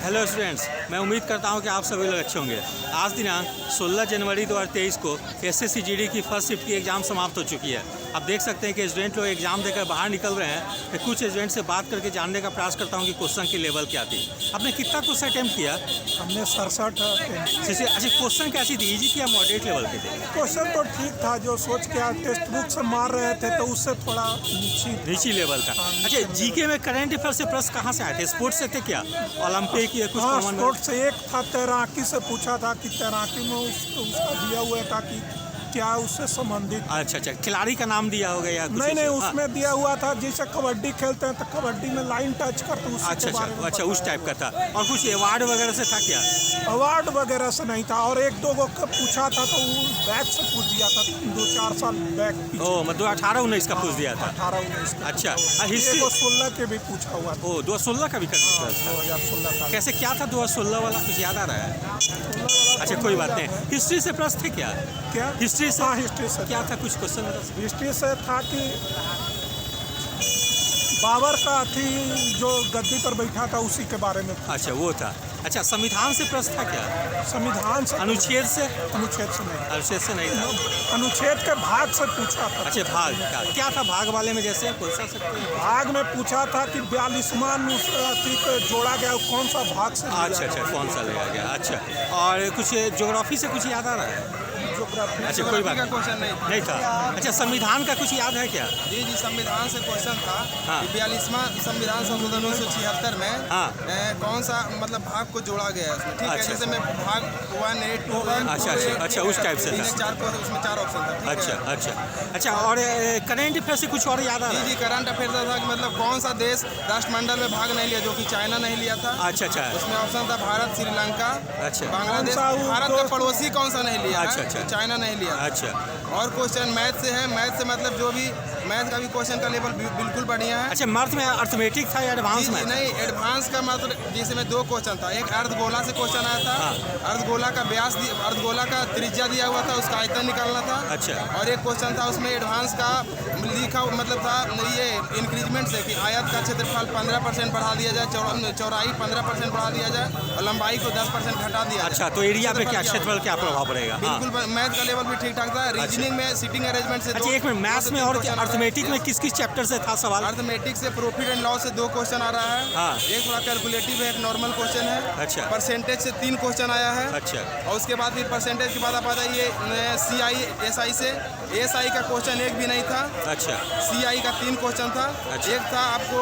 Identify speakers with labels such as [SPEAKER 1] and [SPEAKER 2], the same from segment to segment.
[SPEAKER 1] Hello students, मैं उम्मीद करता हूं कि आप सभी लोग अच्छे होंगे। आज दिनांक 16 जनवरी 2023 को एसएससी जीडी की फर्स्ट शिफ्ट की एग्ज़ाम समाप्त हो चुकी है। आप देख सकते हैं कि स्टूडेंट लोग एग्ज़ाम देकर बाहर निकल रहे हैं। मैं कुछ स्टूडेंट से बात करके जानने का प्रयास करता हूं कि क्वेश्चन की लेवल क्या थी। आपने कितना क्वेश्चन अटैम्प्ट किया?
[SPEAKER 2] हमने 67
[SPEAKER 1] अच्छा, क्वेश्चन कैसी थी? ईजी थी या मॉडरेट लेवल की थी?
[SPEAKER 2] क्वेश्चन तो ठीक था, जो सोच के आज टेक्स्ट बुक से मार रहे थे तो उससे थोड़ा
[SPEAKER 1] नीची लेवल का। अच्छा, जीके में करंट अफेयर से प्रश्न कहाँ से आए थे? स्पोर्ट्स से थे क्या? ओलंपिक या कुछ?
[SPEAKER 2] हाँ, स्पोर्ट्स से एक था, तैराकी से पूछा था कि तैराकी में उसका दिया हुआ था कि क्या उससे संबंधित।
[SPEAKER 1] अच्छा, खिलाड़ी का नाम दिया होगा या कुछ?
[SPEAKER 2] नहीं, उसमें दिया हुआ था जैसे कबड्डी खेलते हैं तो कबड्डी में लाइन टच करते हैं।
[SPEAKER 1] अच्छा, उस टाइप का था। और कुछ अवार्ड वगैरह से था क्या?
[SPEAKER 2] अवार्ड वगैरह से नहीं था, और एक दो को पूछा था तो बैक से पूछ दिया था, 2-4 साल बैक।
[SPEAKER 1] मतलब 18-19 का पूछ दिया था।
[SPEAKER 2] 18-19 का।
[SPEAKER 1] अच्छा,
[SPEAKER 2] हिस्ट्री 2016 के भी पूछा हुआ था।
[SPEAKER 1] 2016 का भी कर दिया था।
[SPEAKER 2] 2016 का
[SPEAKER 1] कैसे क्या था 2016 वाला? कुछ याद आ रहा है? अच्छा, कोई बात नहीं। हिस्ट्री से प्रश्न थे क्या? हिस्ट्री से?
[SPEAKER 2] हाँ, हिस्ट्री से
[SPEAKER 1] क्या था कुछ क्वेश्चन?
[SPEAKER 2] हिस्ट्री से था कि बाबर का थी जो गद्दी पर बैठा था उसी के बारे में।
[SPEAKER 1] अच्छा, वो था। अच्छा, संविधान से प्रश्न था क्या?
[SPEAKER 2] संविधान से?
[SPEAKER 1] अनुच्छेद से?
[SPEAKER 2] अनुच्छेद से नहीं।
[SPEAKER 1] अनुच्छेद से नहीं था।
[SPEAKER 2] अनुच्छेद के भाग से पूछा था।
[SPEAKER 1] अच्छा, भाग का क्या था? भाग वाले में जैसे पूछ सकते हैं?
[SPEAKER 2] भाग में पूछा था कि 42वां अनुच्छेद पे जोड़ा गया, कौन सा भाग से?
[SPEAKER 1] अच्छा, कौन सा लिया गया? अच्छा, और कुछ ज्योग्राफी से कुछ याद आ रहा है? अच्छा, कोई बात
[SPEAKER 3] का क्वेश्चन नहीं
[SPEAKER 1] था। अच्छा, संविधान का कुछ याद है क्या?
[SPEAKER 3] जी, संविधान से क्वेश्चन था।
[SPEAKER 1] हाँ।
[SPEAKER 3] 42वां संविधान संशोधन 1976 में
[SPEAKER 1] हाँ।
[SPEAKER 3] कौन सा मतलब भाग को जोड़ा गया है उसमें? ठीक है, जैसे में भाग 1A 2A।
[SPEAKER 1] अच्छा, उस टाइप से था।
[SPEAKER 3] 4 को उसमें 4 ऑप्शन था।
[SPEAKER 1] अच्छा, और करंट अफेयर से कुछ और याद आ रहा है?
[SPEAKER 3] जी, करंट अफेयर था कि मतलब कौन सा देश राष्ट्रमंडल में भाग नहीं लिया, जो कि चाइना नहीं लिया था।
[SPEAKER 1] अच्छा,
[SPEAKER 3] उसमें ऑप्शन था भारत, श्रीलंका,
[SPEAKER 1] अच्छा,
[SPEAKER 3] बांग्लादेश। भारत का पड़ोसी कौन सा नहीं लिया?
[SPEAKER 1] अच्छा,
[SPEAKER 3] चाइना नहीं लिया।
[SPEAKER 1] अच्छा,
[SPEAKER 3] और क्वेश्चन मैथ से है। मैथ से मतलब जो भी मैथ का भी क्वेश्चन का लेवल बिल्कुल बढ़िया है।
[SPEAKER 1] अच्छा, मैथ में अर्थमेटिक था या एडवांस में?
[SPEAKER 3] नहीं, एडवांस का मतलब जैसे में 2 क्वेश्चन था। एक अर्धगोला से क्वेश्चन आया था। अर्धगोला का व्यास, अर्धगोला का त्रिज्या दिया हुआ था, उसका आयतन निकालना था।
[SPEAKER 1] अच्छा,
[SPEAKER 3] और एक क्वेश्चन था उसमें एडवांस का लिखा मतलब था ये इंक्रीजमेंट से कि आयत का क्षेत्रफल 15% बढ़ा दिया जाए, चौड़ाई 15% बढ़ा दिया जाए और लंबाई को 10% घटा दिया जाए।
[SPEAKER 1] अच्छा, तो एरिया पे क्या क्षेत्रफल क्या प्रभाव पड़ेगा?
[SPEAKER 3] बिल्कुल, मैथ का लेवल भी ठीक ठाक था। रीजनिंग में सीटिंग अरेंजमेंट से।
[SPEAKER 1] अच्छा, एक मिनट, मैथ्स में और अर्थमेटिक में किस चैप्टर से था सवाल?
[SPEAKER 3] अर्थमेटिक से प्रॉफिट एंड लॉस से 2 क्वेश्चन आ रहा है।
[SPEAKER 1] हाँ।
[SPEAKER 3] एक थोड़ा कैलकुलेटिव है, एक नॉर्मल क्वेश्चन है।
[SPEAKER 1] अच्छा।
[SPEAKER 3] परसेंटेज से 3 क्वेश्चन आया है।
[SPEAKER 1] अच्छा,
[SPEAKER 3] और उसके बाद फिर परसेंटेज के बाद आप आ जाइए CI SI से। SI का क्वेश्चन एक भी नहीं था।
[SPEAKER 1] अच्छा,
[SPEAKER 3] CI का 3 क्वेश्चन था।
[SPEAKER 1] अच्छा।
[SPEAKER 3] एक था आपको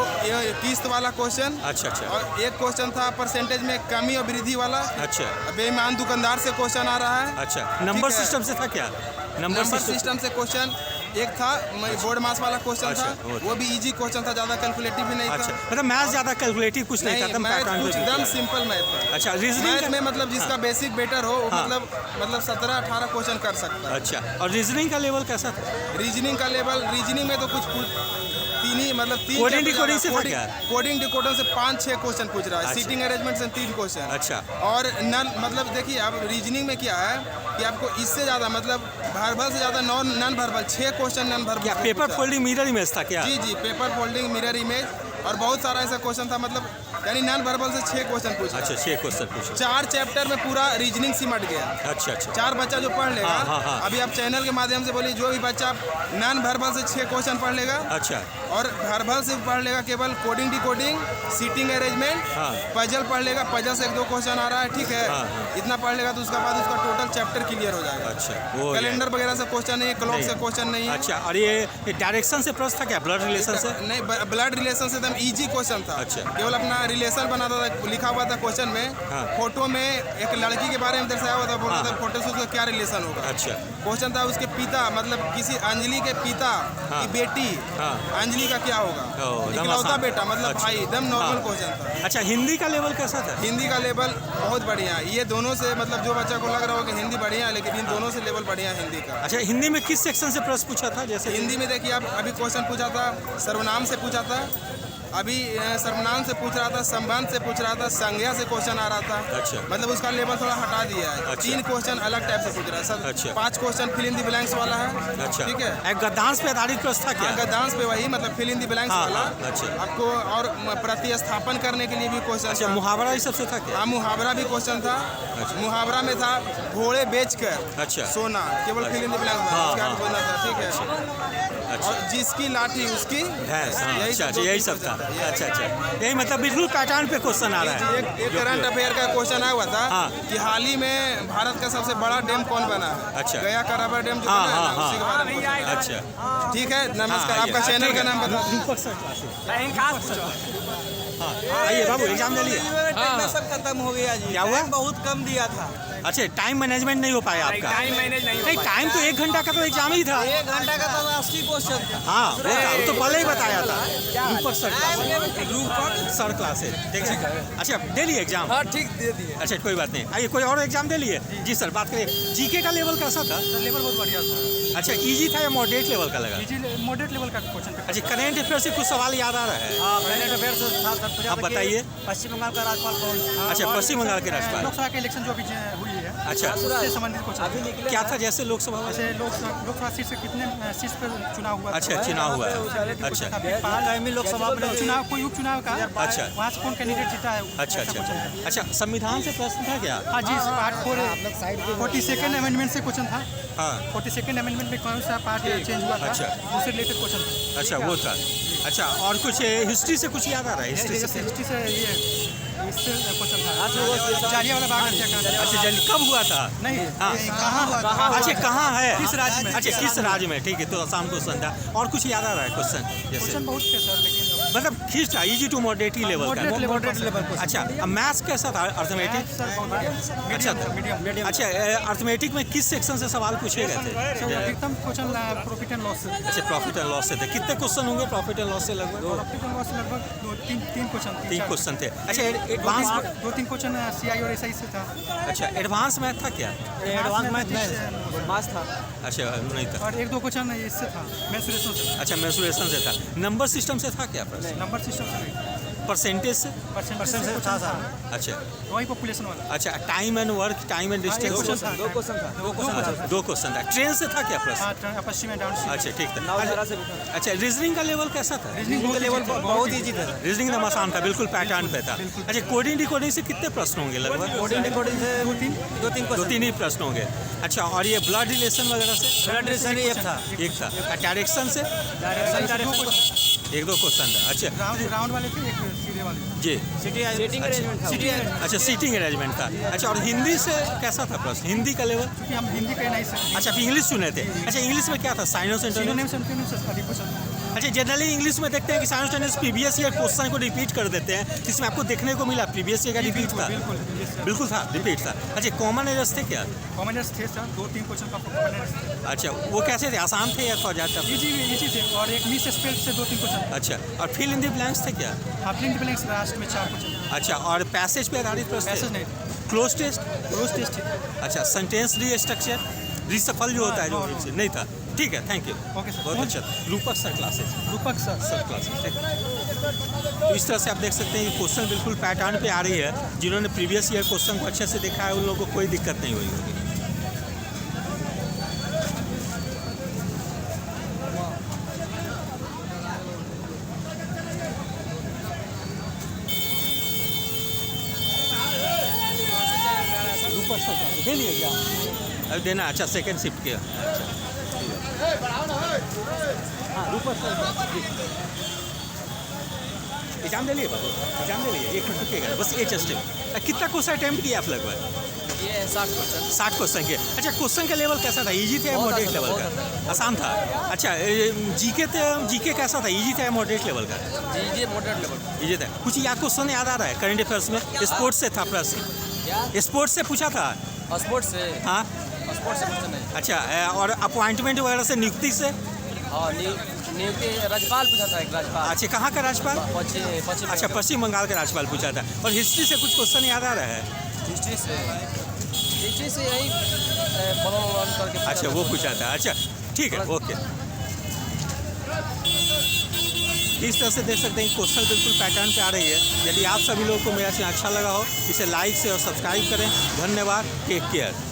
[SPEAKER 3] किस्त वाला क्वेश्चन।
[SPEAKER 1] अच्छा,
[SPEAKER 3] और एक क्वेश्चन था परसेंटेज में कमी और वृद्धि वाला।
[SPEAKER 1] अच्छा,
[SPEAKER 3] बेईमान दुकानदार से क्वेश्चन आ रहा है।
[SPEAKER 1] अच्छा, नंबर सिस्टम से था क्या?
[SPEAKER 3] नंबर सिस्टम से क्वेश्चन एक था, बोर्ड मास वाला क्वेश्चन था। वो भी इजी क्वेश्चन था, ज्यादा कैलकुलेटिव भी नहीं था।
[SPEAKER 1] अच्छा, मतलब मैथ ज्यादा कैलकुलेटिव कुछ नहीं था,
[SPEAKER 3] एकदम सिंपल मैथ था।
[SPEAKER 1] अच्छा,
[SPEAKER 3] मैथ में मतलब जिसका बेसिक बेटर हो मतलब 17-18 क्वेश्चन कर सकता है।
[SPEAKER 1] अच्छा, और रीजनिंग का लेवल कैसा था?
[SPEAKER 3] रीजनिंग का लेवल, रीजनिंग में तो कुछ तीन ही मतलब 3
[SPEAKER 1] कोडिंग डिकोडिंग से था क्या?
[SPEAKER 3] कोडिंग डिकोडिंग से 5-6 क्वेश्चन पूछ रहा है।
[SPEAKER 1] अच्छा।
[SPEAKER 3] सीटिंग अरेंजमेंट से 3 क्वेश्चन।
[SPEAKER 1] अच्छा,
[SPEAKER 3] और नन मतलब देखिए अब रीजनिंग में क्या है कि आपको इससे ज़्यादा मतलब वर्बल से ज़्यादा non verbal 6 question non verbal.
[SPEAKER 1] क्या पेपर फोल्डिंग मिरर इमेज था क्या?
[SPEAKER 3] जी, पेपर फोल्डिंग मिरर इमेज और बहुत सारा ऐसा क्वेश्चन था, मतलब यानी नॉन वर्बल से 6 क्वेश्चन पूछा।
[SPEAKER 1] अच्छा, 6 क्वेश्चन पूछा।
[SPEAKER 3] 4 चैप्टर में पूरा रीजनिंग सिमट गया।
[SPEAKER 1] अच्छा,
[SPEAKER 3] 4 बच्चा जो पढ़ लेगा।
[SPEAKER 1] हाँ।
[SPEAKER 3] अभी आप चैनल के माध्यम से बोलिए, जो भी बच्चा नॉन वर्बल से 6 क्वेश्चन पढ़ लेगा।
[SPEAKER 1] अच्छा,
[SPEAKER 3] और वर्बल से पढ़ लेगा केवल coding decoding, seating arrangement, puzzle पढ़ लेगा। पजल से 1-2 क्वेश्चन आ रहा है, ठीक है। इतना पढ़ लेगा तो उसके बाद उसका टोटल चैप्टर क्लियर हो जाएगा।
[SPEAKER 1] अच्छा,
[SPEAKER 3] कैलेंडर वगैरह से क्वेश्चन नहीं है, क्लॉक से क्वेश्चन नहीं है।
[SPEAKER 1] अच्छा, और ये डायरेक्शन से प्रश्न था क्या? ब्लड रिलेशन से?
[SPEAKER 3] नहीं, ब्लड रिलेशन से एकदम इजी क्वेश्चन था।
[SPEAKER 1] अच्छा।
[SPEAKER 3] केवल अपना रिलेशन बनाता था, लिखा हुआ था क्वेश्चन में। फोटो में एक लड़की के बारे में दर्शाया हुआ था, बोल रहा था फोटो से उसका क्या रिलेशन होगा।
[SPEAKER 1] अच्छा,
[SPEAKER 3] क्वेश्चन था उसके पिता मतलब किसी अंजलि के पिता की बेटी अंजलि का क्या होगा, इकलौता बेटा मतलब भाई। एकदम नॉर्मल क्वेश्चन था।
[SPEAKER 1] अच्छा, हिंदी का लेवल कैसा था?
[SPEAKER 3] हिंदी का लेवल बहुत बढ़िया है। ये दोनों से मतलब जो बच्चा को लग रहा हो कि हिंदी बढ़िया है, लेकिन इन दोनों से लेवल बढ़िया है हिंदी का।
[SPEAKER 1] अच्छा, हिंदी में किस सेक्शन से प्रश्न पूछा था? जैसे
[SPEAKER 3] हिंदी में देखिए आप अभी क्वेश्चन पूछा था सर्वनाम से पूछा था। अभी सर्वनाम से पूछ रहा था, संबंध से पूछ रहा था, संज्ञा से क्वेश्चन आ रहा था।
[SPEAKER 1] अच्छा।
[SPEAKER 3] मतलब उसका लेवल थोड़ा हटा दिया है।
[SPEAKER 1] अच्छा।
[SPEAKER 3] 3 क्वेश्चन अलग टाइप से पूछ रहा है सर।
[SPEAKER 1] अच्छा।
[SPEAKER 3] 5 question fill in the blanks वाला है।
[SPEAKER 1] अच्छा,
[SPEAKER 3] ठीक है।
[SPEAKER 1] एक गद्दांश पे आधारित प्रश्न था क्या?
[SPEAKER 3] गद्दांश पे वही मतलब फिल इन द ब्लैंक्स
[SPEAKER 1] हाँ,
[SPEAKER 3] वाला।
[SPEAKER 1] हाँ, अच्छा।
[SPEAKER 3] आपको और प्रतिस्थापन करने के लिए भी क्वेश्चन।
[SPEAKER 1] अच्छा, मुहावरा ये सबसे था क्या?
[SPEAKER 3] हाँ, मुहावरा भी क्वेश्चन था।
[SPEAKER 1] अच्छा।
[SPEAKER 3] मुहावरा में था घोड़े बेचकर
[SPEAKER 1] अच्छा।
[SPEAKER 3] सोना, केवल फिल इन द ब्लैंक्स
[SPEAKER 1] हाँ,
[SPEAKER 3] उसका
[SPEAKER 1] हाँ।
[SPEAKER 3] बोलना था। ठीक है।
[SPEAKER 1] अच्छा,
[SPEAKER 3] और जिसकी लाठी उसकी
[SPEAKER 1] भैंस, हाँ,
[SPEAKER 3] यही
[SPEAKER 1] अच्छा,
[SPEAKER 3] सब
[SPEAKER 1] यही
[SPEAKER 3] दो
[SPEAKER 1] सब था।
[SPEAKER 3] question था।
[SPEAKER 1] अच्छा अच्छा, यही मतलब बिल्कुल पैटर्न पे क्वेश्चन आ रहा है।
[SPEAKER 3] एक करंट अफेयर का क्वेश्चन आया हुआ था
[SPEAKER 1] हाँ।
[SPEAKER 3] कि हाल ही में भारत का सबसे बड़ा डैम कौन बना है?
[SPEAKER 1] अच्छा।
[SPEAKER 3] गया का रबर डैम जो
[SPEAKER 1] हाँ,
[SPEAKER 3] बना है ना,
[SPEAKER 1] हाँ,
[SPEAKER 3] उसी के बारे में question।
[SPEAKER 1] अच्छा,
[SPEAKER 3] ठीक है, नमस्कार।
[SPEAKER 1] हाँ,
[SPEAKER 3] आपका
[SPEAKER 1] आइए।
[SPEAKER 3] चैनल
[SPEAKER 1] ठीक
[SPEAKER 3] का
[SPEAKER 1] है।
[SPEAKER 3] नाम बता।
[SPEAKER 1] रूपक सर क्लासेस। हाँ, आइए बाबू, एग्जाम दे लिए?
[SPEAKER 4] सब खत्म हो गया जी।
[SPEAKER 1] क्या हुआ?
[SPEAKER 4] टाइम बहुत कम दिया था।
[SPEAKER 1] अच्छा, टाइम मैनेजमेंट नहीं हो पाया आपका?
[SPEAKER 4] टाइम मैनेज नहीं हो
[SPEAKER 1] टाइम तो 1 घंटा का तो एग्जाम ही था।
[SPEAKER 4] 1 घंटा का तो 80 क्वेश्चन था।
[SPEAKER 1] हाँ, वो था, वो तो पहले ही बताया था। रूपक सर क्लासेस।
[SPEAKER 4] रूपक
[SPEAKER 1] सर क्लासेस, ठीक है। अच्छा, दे लिए एग्जाम?
[SPEAKER 4] हाँ ठीक दे दिए।
[SPEAKER 1] अच्छा, कोई बात नहीं। आइए, कोई और एग्जाम दे लिए? जी सर, बात करिए। जीके का लेवल कैसा था?
[SPEAKER 5] लेवल बहुत बढ़िया था।
[SPEAKER 1] अच्छा, इजी था या मॉडरेट लेवल का लगा?
[SPEAKER 5] मॉडरेट लेवल का क्वेश्चन था।
[SPEAKER 1] अच्छा, करेंट अफेयर से कुछ सवाल याद आ रहा है?
[SPEAKER 5] हाँ, करंट अफेयर से था सर।
[SPEAKER 1] आप बताइए।
[SPEAKER 5] पश्चिम बंगाल का राज्यपाल कौन था?
[SPEAKER 1] अच्छा,
[SPEAKER 5] और
[SPEAKER 1] पश्चिम बंगाल के राज्यपाल।
[SPEAKER 5] लोकसभा के इलेक्शन जो अभी हुई है,
[SPEAKER 1] अच्छा।
[SPEAKER 5] उससे संबंधित क्वेश्चन।
[SPEAKER 1] क्या था जैसे लोकसभा में?
[SPEAKER 5] जैसे लोकसभा सीट से कितने सीट पर चुनाव हुआ?
[SPEAKER 1] अच्छा, चुनाव हुआ है। अच्छा,
[SPEAKER 5] लोकसभा में चुनाव, कोई उपचुनाव का।
[SPEAKER 1] अच्छा।
[SPEAKER 5] वहाँ से कौन कैंडिडेट जीता है?
[SPEAKER 1] अच्छा
[SPEAKER 5] ऐसा
[SPEAKER 1] अच्छा
[SPEAKER 5] क्वेश्चन था।
[SPEAKER 1] अच्छा, संविधान से प्रश्न था क्या?
[SPEAKER 5] हाँ जी, पार्ट 42nd अमेंडमेंट से क्वेश्चन था।
[SPEAKER 1] हाँ,
[SPEAKER 5] 42nd अमेंडमेंट में कौन सा पार्ट चेंज हुआ था?
[SPEAKER 1] अच्छा।
[SPEAKER 5] उससे रिलेटेड क्वेश्चन था।
[SPEAKER 1] अच्छा, वो था। अच्छा, और कुछ हिस्ट्री से कुछ याद आ रहा है? हिस्ट्री से?
[SPEAKER 5] हिस्ट्री से ये इससे क्वेश्चन था। जालियांवाला बाग हत्याकांड।
[SPEAKER 1] अच्छा, कब हुआ था?
[SPEAKER 5] नहीं,
[SPEAKER 1] हाँ।
[SPEAKER 5] कहाँ हुआ?
[SPEAKER 1] अच्छा, कहाँ है?
[SPEAKER 5] किस राज्य में?
[SPEAKER 1] अच्छा, किस राज्य में? ठीक है, तो आसान क्वेश्चन था। और कुछ याद आ रहा है क्वेश्चन जैसे?
[SPEAKER 5] क्वेश्चन बहुत थे सर, लेकिन
[SPEAKER 1] मतलब खींच था, इजी टू मॉडरेट ही लेवल का।
[SPEAKER 5] Moderate level question.
[SPEAKER 1] अच्छा, मैथ्स कैसा था? अर्थमेटिक?
[SPEAKER 5] सर बहुत बढ़िया।
[SPEAKER 1] अच्छा था।
[SPEAKER 5] मीडियम।
[SPEAKER 1] अच्छा, अर्थमेटिक में किस सेक्शन से सवाल पूछे गए थे?
[SPEAKER 5] सर अधिकतम क्वेश्चन प्रॉफिट एंड लॉस से।
[SPEAKER 1] अच्छा, प्रॉफिट एंड लॉस से थे। कितने क्वेश्चन होंगे प्रॉफिट एंड लॉस से? लगभग
[SPEAKER 5] प्रॉफिट एंड लॉस से लगभग 3 क्वेश्चन।
[SPEAKER 1] 3 क्वेश्चन थे। अच्छा, एडवांस
[SPEAKER 5] 2-3 क्वेश्चन सीआई और एसआई से था।
[SPEAKER 1] अच्छा, एडवांस मैथ था क्या?
[SPEAKER 5] एडवांस मैथ
[SPEAKER 4] मास था।
[SPEAKER 1] अच्छा, नहीं था।
[SPEAKER 5] और 1-2 क्वेश्चन इससे था, मेंसुरेशन से।
[SPEAKER 1] अच्छा, मेंसुरेशन से था। नंबर सिस्टम से था क्या प्रश्न?
[SPEAKER 5] नंबर सिस्टम से नहीं,
[SPEAKER 1] परसेंटेज से?
[SPEAKER 5] परसेंटेज से था सर।
[SPEAKER 1] अच्छा
[SPEAKER 5] वही पॉपुलेशन वाला।
[SPEAKER 1] अच्छा, time and work, time and distance?
[SPEAKER 5] 2 question था।
[SPEAKER 1] 2 क्वेश्चन था। ट्रेन से था क्या प्रश्न?
[SPEAKER 5] हाँ, पश्चिम एंड डाउन।
[SPEAKER 1] अच्छा, ठीक था।
[SPEAKER 4] नवधारा से भी था।
[SPEAKER 1] अच्छा, रीजनिंग का लेवल कैसा था?
[SPEAKER 5] रीजनिंग लेवल बहुत ईजी था।
[SPEAKER 1] रीजनिंग एकदम आसान था, बिल्कुल पैटर्न पे था। अच्छा, कोडिंग डिकोडिंग से कितने प्रश्न होंगे लगभग?
[SPEAKER 4] कोडिंग डिकोडिंग से 2-3
[SPEAKER 1] दो तीन ही प्रश्न होंगे। अच्छा, और ये ब्लड रिलेशन वगैरह से?
[SPEAKER 4] ब्लड रिलेशन एक था।
[SPEAKER 1] एक था। डायरेक्शन से?
[SPEAKER 4] डायरेक्शन
[SPEAKER 1] 1-2 क्वेश्चन था। अच्छा
[SPEAKER 5] राउंड वाले थे, एक सीधे वाले।
[SPEAKER 1] जी।
[SPEAKER 4] सीटिंग अरेंजमेंट था।
[SPEAKER 1] अच्छा, सीटिंग अरेंजमेंट था। अच्छा, और हिंदी से कैसा था प्रश्न? हिंदी का लेवल?
[SPEAKER 5] क्योंकि हम हिंदी के नहीं सकते।
[SPEAKER 1] अच्छा, फिर इंग्लिश चुने थे। अच्छा, इंग्लिश में क्या था? साइनोस एंटोनिम्स?
[SPEAKER 5] सिनोनिम्स एंटोनिम्स से अधिक क्वेश्चन।
[SPEAKER 1] अच्छा, जनरली इंग्लिश में देखते हैं कि साइनोस एंटोनिम्स प्रीवियस ईयर क्वेश्चन को रिपीट कर देते हैं। इसमें आपको देखने को मिला प्रीवियस ईयर का रिपीट था? बिल्कुल था, रिपीट था। अच्छा, कॉमन एरर्स थे क्या?
[SPEAKER 5] कॉमन एरर्स थे सर, 2-3 क्वेश्चन का कॉमन एरर्स।
[SPEAKER 1] अच्छा, वो कैसे थे? आसान थे या थोड़ा ज़्यादा?
[SPEAKER 5] इजी थे, और एक मिस स्पेल से 2-3 क्वेश्चन।
[SPEAKER 1] अच्छा, और फिल इन द ब्लैंक्स थे क्या?
[SPEAKER 5] हाँ, fill in the blanks last में 4 क्वेश्चन।
[SPEAKER 1] अच्छा, और पैसेज पे आधारित प्रश्न थे?
[SPEAKER 5] पैसेज नहीं,
[SPEAKER 1] क्लोज टेस्ट?
[SPEAKER 5] रोज टेस्ट थी।
[SPEAKER 1] अच्छा, सेंटेंस रीस्ट्रक्चर, रिसफल जो होता है जो नहीं था? ठीक है, थैंक यू।
[SPEAKER 5] Okay sir.
[SPEAKER 1] बहुत अच्छा। रूपक सर क्लासेस?
[SPEAKER 5] रूपक सर।
[SPEAKER 1] सर क्लासेस, ठीक। तो इस तरह से आप देख सकते हैं कि क्वेश्चन बिल्कुल पैटर्न पे आ रही है। जिन्होंने प्रीवियस ईयर क्वेश्चन को अच्छे से देखा है उन लोगों को कोई दिक्कत नहीं हुई होगी। रूपक सर क्लासेस दे लिए क्या? अभी देना। अच्छा, सेकेंड शिफ्ट किया। अच्छा, हाँ, रूपक सर एग्जाम दे लिए बाबू? एग्जाम दे लिए? 1 मिनट रुकिएगा बस। एच स्टेप कितना क्वेश्चन अटेम्प्ट किया आप लगभग?
[SPEAKER 4] ये 60 क्वेश्चन।
[SPEAKER 1] 60 क्वेश्चन के। अच्छा, क्वेश्चन का लेवल कैसा था? इजी था या
[SPEAKER 4] बहुत
[SPEAKER 1] मॉडरेट
[SPEAKER 4] आसान,
[SPEAKER 1] लेवल
[SPEAKER 4] बहुत
[SPEAKER 1] का? आसान था। अच्छा, जीके कैसा था? इजी था या मॉडरेट लेवल का?
[SPEAKER 4] जी मॉडरेट लेवल।
[SPEAKER 1] इजी था। कुछ या क्वेश्चन याद आ रहा है करंट अफेयर्स में? स्पोर्ट्स से था प्रश्न?
[SPEAKER 4] क्या?
[SPEAKER 1] स्पोर्ट्स से पूछा था?
[SPEAKER 4] स्पोर्ट्स से?
[SPEAKER 1] हाँ।
[SPEAKER 4] स्पोर्ट्स से क्वेश्चन नहीं।
[SPEAKER 1] अच्छा, और अपॉइंटमेंट वगैरह से, नियुक्ति से?
[SPEAKER 4] हाँ, नियुक्ति राज्यपाल पूछा था, एक राज्यपाल।
[SPEAKER 1] अच्छा, कहाँ का राज्यपाल?
[SPEAKER 4] पश्चिम।
[SPEAKER 1] अच्छा, पश्चिम बंगाल का राज्यपाल पूछा था। और हिस्ट्री से कुछ क्वेश्चन याद आ रहा है?
[SPEAKER 4] हिस्ट्री से यही बलवान करके।
[SPEAKER 1] अच्छा, वो पूछा था। अच्छा, ठीक है, ओके। इस तरह से देख सकते हैं कि क्वेश्चन बिल्कुल पैटर्न पे आ रही है। यदि आप सभी लोगों को मेरा चैनल अच्छा लगा हो, इसे लाइक से और सब्सक्राइब करें। धन्यवाद, टेक केयर।